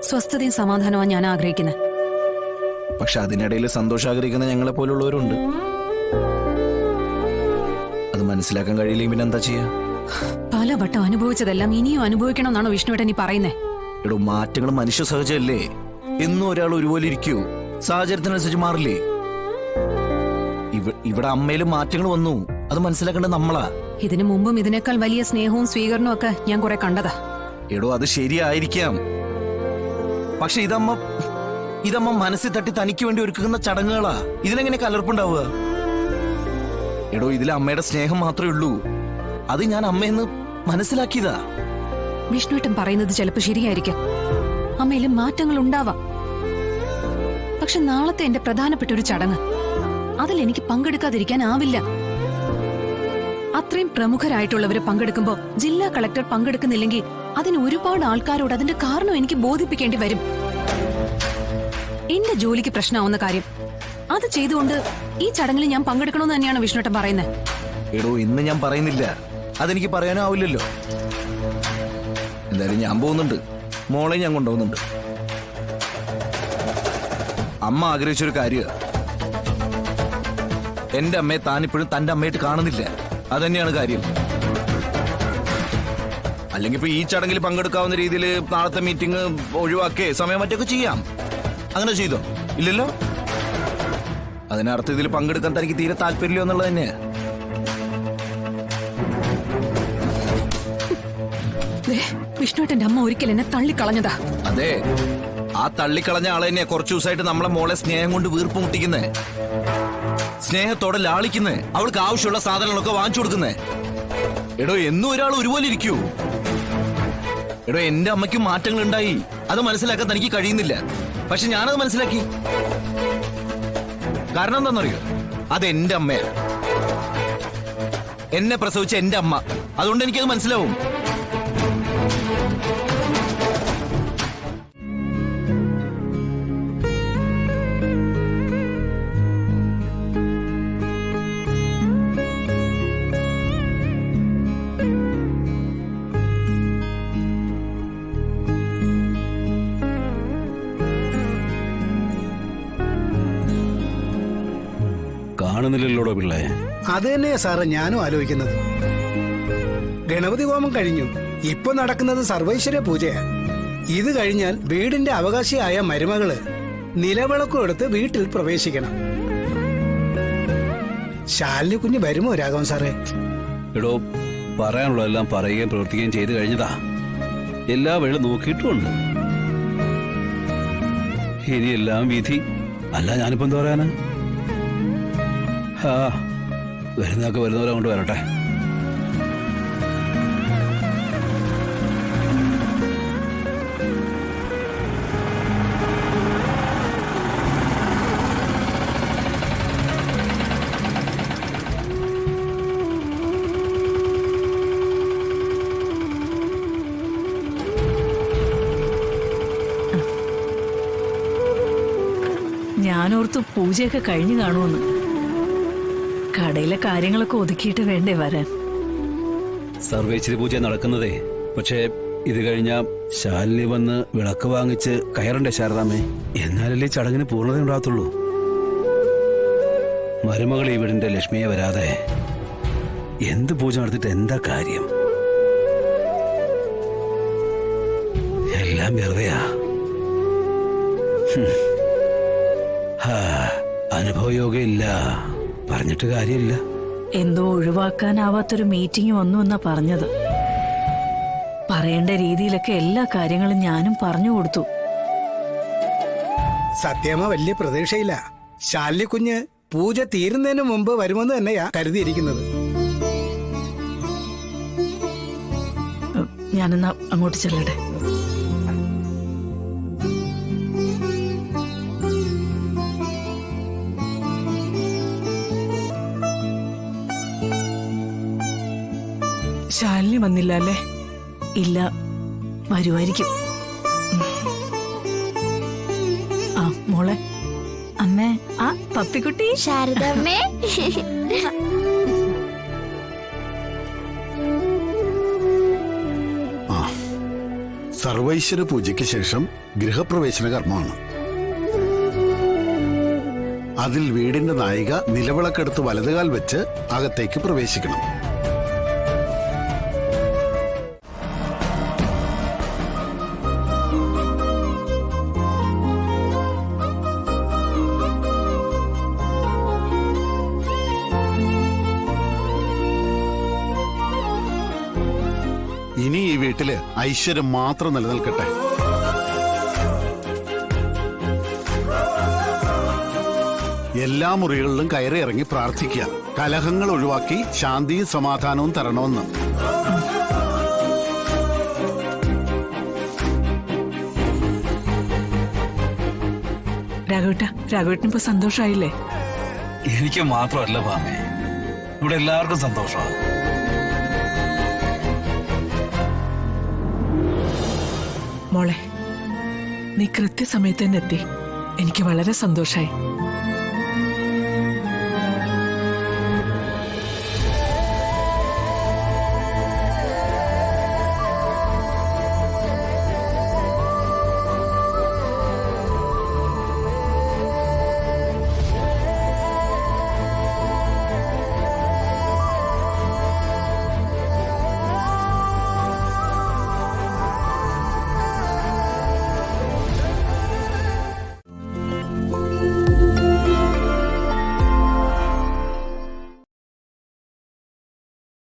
സ്വസ്ഥതയും സമാധാനമാണ് ഞാൻ ആഗ്രഹിക്കുന്നത്. പക്ഷെ അതിനിടയിൽ സന്തോഷം ആഗ്രഹിക്കുന്ന ഞങ്ങളെ പോലുള്ളവരുണ്ട്. അത് മനസ്സിലാക്കാൻ കഴിയില്ലെങ്കിൽ പിന്നെ എന്താ ചെയ്യാ? പലവട്ടം അനുഭവിച്ചതെല്ലാം ഇനിയും അനുഭവിക്കണം എന്നാണോ വിഷ്ണുവേട്ടൻ ഈ പറയുന്നേ? എടോ, മാറ്റങ്ങൾ മനുഷ്യ സഹജമല്ലേ? എന്നും ഒരാൾ ഒരുപോലെ ഇരിക്കൂ, സാഹചര്യത്തിനനുസരിച്ച് മാറില്ലേ? ഇവിടെ അമ്മയിലും മാറ്റങ്ങൾ വന്നു, അത് മനസ്സിലാക്കേണ്ടത് നമ്മളാ. ഇതിനു മുമ്പും ഇതിനേക്കാൾ വലിയ സ്നേഹവും സ്വീകരണവും ഒക്കെ ഞാൻ കുറെ കണ്ടതാ. എടോ, അത് ശരിയായിരിക്കാം. പക്ഷെ ഇതമ്മ മനസ്സിൽ തട്ടി തനിക്ക് വേണ്ടി ഒരുക്കുന്ന ചടങ്ങുകളാ. ഇതിലെങ്ങനെ കലർപ്പുണ്ടാവുക? എടോ, ഇതിലെ അമ്മയുടെ സ്നേഹം മാത്രമേ ഉള്ളൂ. അത് ഞാൻ അമ്മയെന്ന് മനസ്സിലാക്കിയതാ. വിഷ്ണുവേട്ടൻ പറയുന്നത് ചിലപ്പോ ശരിയായിരിക്കാം. അമ്മയിലും മാറ്റങ്ങൾ ഉണ്ടാവാം. പക്ഷെ നാളത്തെ എന്റെ പ്രധാനപ്പെട്ട ഒരു ചടങ്ങ്, അതിൽ എനിക്ക് പങ്കെടുക്കാതിരിക്കാനാവില്ല. അത്രയും പ്രമുഖരായിട്ടുള്ളവര് പങ്കെടുക്കുമ്പോ ജില്ലാ കളക്ടർ പങ്കെടുക്കുന്നില്ലെങ്കിൽ അതിന് ഒരുപാട് ആൾക്കാരോട് അതിന്റെ കാരണം എനിക്ക് ബോധിപ്പിക്കേണ്ടി വരും. എന്റെ ജോലിക്ക് പ്രശ്നമാവുന്ന കാര്യം അത് ചെയ്തുകൊണ്ട് ഈ ചടങ്ങിൽ ഞാൻ പങ്കെടുക്കണമെന്ന് തന്നെയാണ് വിഷ്ണുട്ടൻ പറയുന്നത്. എടോ, ഇന്ന് ഞാൻ പറയുന്നില്ല, അതെനിക്ക് പറയാനും ആവില്ലല്ലോ. എന്തായാലും ഞാൻ പോകുന്നുണ്ട്, മോളെ ഞാൻ കൊണ്ടുപോകുന്നുണ്ട്. അമ്മ ആഗ്രഹിച്ചൊരു കാര്യം, എന്റെ അമ്മയെ താനിപ്പോഴും തന്റെ അമ്മയായിട്ട് കാണുന്നില്ല. അതന്നെയാണ് കാര്യം. അല്ലെങ്കിൽ ഇപ്പൊ ഈ ചടങ്ങിൽ പങ്കെടുക്കാവുന്ന രീതിയിൽ നാളത്തെ മീറ്റിംഗ് ഒഴിവാക്കേ സമയം മറ്റൊക്കെ ചെയ്യാം. അങ്ങനെ ചെയ്തോ? ഇല്ലല്ലോ. അതിനർത്ഥം ഇതിൽ പങ്കെടുക്കാൻ തനിക്ക് തീരെ താല്പര്യമില്ല എന്നുള്ളത് തന്നെയാ. വിഷ്ണുട്ടന്റെ അമ്മ ഒരിക്കൽ എന്നെ തള്ളിക്കളഞ്ഞതാ. അതെ, ആ തള്ളിക്കളഞ്ഞ ആളെ തന്നെയാ കുറച്ചു ദിവസമായിട്ട് നമ്മളെ മോളെ സ്നേഹം കൊണ്ട് വീർപ്പ് മുട്ടിക്കുന്നേ, സ്നേഹത്തോടെ ലാളിക്കുന്നേ, അവൾക്ക് ആവശ്യമുള്ള സാധനങ്ങളൊക്കെ വാങ്ങിച്ചു കൊടുക്കുന്നേ. എടോ, എന്നും ഒരാൾ ഒരുപോലെ ഇരിക്കൂ. എടോ, എന്റെ അമ്മയ്ക്കും മാറ്റങ്ങൾ ഉണ്ടായി, അത് മനസ്സിലാക്കാൻ തനിക്ക് കഴിയുന്നില്ല. പക്ഷെ ഞാനത് മനസ്സിലാക്കി. കാരണം എന്താണെന്നറിയോ? അത് എന്റെ അമ്മയാ, എന്നെ പ്രസവിച്ച എന്റെ അമ്മ. അതുകൊണ്ട് എനിക്കത് മനസ്സിലാവും. കാണുന്നില്ലല്ലോടോ പിള്ളേ. അത് തന്നെയാ സാറ് ഞാനും ആലോചിക്കുന്നത്. ഗണപതി ഹോമം കഴിഞ്ഞു, ഇപ്പൊ നടക്കുന്നത് സർവൈശ്വര്യ പൂജയാ. ഇത് കഴിഞ്ഞാൽ വീടിന്റെ അവകാശിയായ മരുമകള് നിലവിളക്കും എടുത്ത് വീട്ടിൽ പ്രവേശിക്കണം. ശാലിനി കുഞ്ഞ് വരുമോ രാഘവൻ സാറേ? എടോ, പറയാനുള്ളതെല്ലാം പറയുകയും പ്രവർത്തിക്കുകയും ചെയ്തു കഴിഞ്ഞതാ. എല്ലാ വഴിയും നോക്കിയിട്ടുമുണ്ട്. ഇനിയെല്ലാം വിധി. അല്ല, ഞാനിപ്പോ എന്താ പറയാനാ? വരുന്നതൊക്കെ വരുന്നവരെ കൊണ്ട് വരട്ടെ. ഞാനോർത്തു പൂജയൊക്കെ കഴിഞ്ഞു കാണുമെന്ന്. കടയിലെ കാര്യങ്ങളൊക്കെ ഒതുക്കിയിട്ട് വേണ്ടേ വരാൻ? സർവേശ്വരി പൂജ നടക്കുന്നതേ. പക്ഷേ ഇത് കഴിഞ്ഞ ശാലിനി വന്ന് വിളക്ക് വാങ്ങിച്ച് കയറണ്ടേ ശാരദാമ്മേ? എന്നാലല്ലേ ചടങ്ങിന് പൂർണ്ണത ഉണ്ടാകത്തുള്ളൂ. മരുമകൾ ഈ വീടിന്റെ ലക്ഷ്മിയെ വരാതെ എന്ത് പൂജ നടത്തിയിട്ട് എന്താ കാര്യം? എല്ലാം വെറുതെയാ. അനുഭവയോഗം ഇല്ല, പറഞ്ഞിട്ട് കാര്യമില്ല. എന്തോ ഒഴിവാക്കാനാവാത്തൊരു മീറ്റിംഗ് വന്നു എന്നാ പറഞ്ഞത്. പറയേണ്ട രീതിയിലൊക്കെ എല്ലാ കാര്യങ്ങളും ഞാനും പറഞ്ഞു കൊടുത്തു. സത്യമ്മ വലിയ പ്രതീക്ഷയില്ല. ശാലിനി കുഞ്ഞ് പൂജ തീരുന്നതിന് മുമ്പ് വരുമെന്ന് തന്നെയാ കരുതിയിരിക്കുന്നത്. ഞാനെന്നാ അങ്ങോട്ട് ചെല്ലട്ടെ. ശാലിനി വന്നില്ല അല്ലേ? ഇല്ല, വരുമായിരിക്കും. ആ മോളെ. അമ്മേ, ആ പപ്പിക്കുട്ടി. ശാരദമ്മേ. സർവൈശ്വര പൂജയ്ക്ക് ശേഷം ഗൃഹപ്രവേശന കർമ്മമാണ്. അതിൽ വീടിന്റെ നായിക നിലവിളക്കെടുത്ത് വലതുകാൽ വെച്ച് അകത്തേക്ക് പ്രവേശിക്കണം. ഇനി ഈ വീട്ടില് ഐശ്വര്യം മാത്രം നിലനിൽക്കട്ടെ. എല്ലാ മുറികളിലും കയറി ഇറങ്ങി പ്രാർത്ഥിക്കുക. കലഹങ്ങൾ ഒഴിവാക്കി ശാന്തിയും സമാധാനവും തരണമെന്ന്. രാഘവേട്ടനിപ്പോ സന്തോഷായില്ലേ? എനിക്ക് മാത്രമല്ല ഭാമേ, ഇവിടെ എല്ലാവർക്കും സന്തോഷമാണ്. മോളെ, നീ കൃത്യസമയത്ത് തന്നെ എത്തി. എനിക്ക് വളരെ സന്തോഷായി.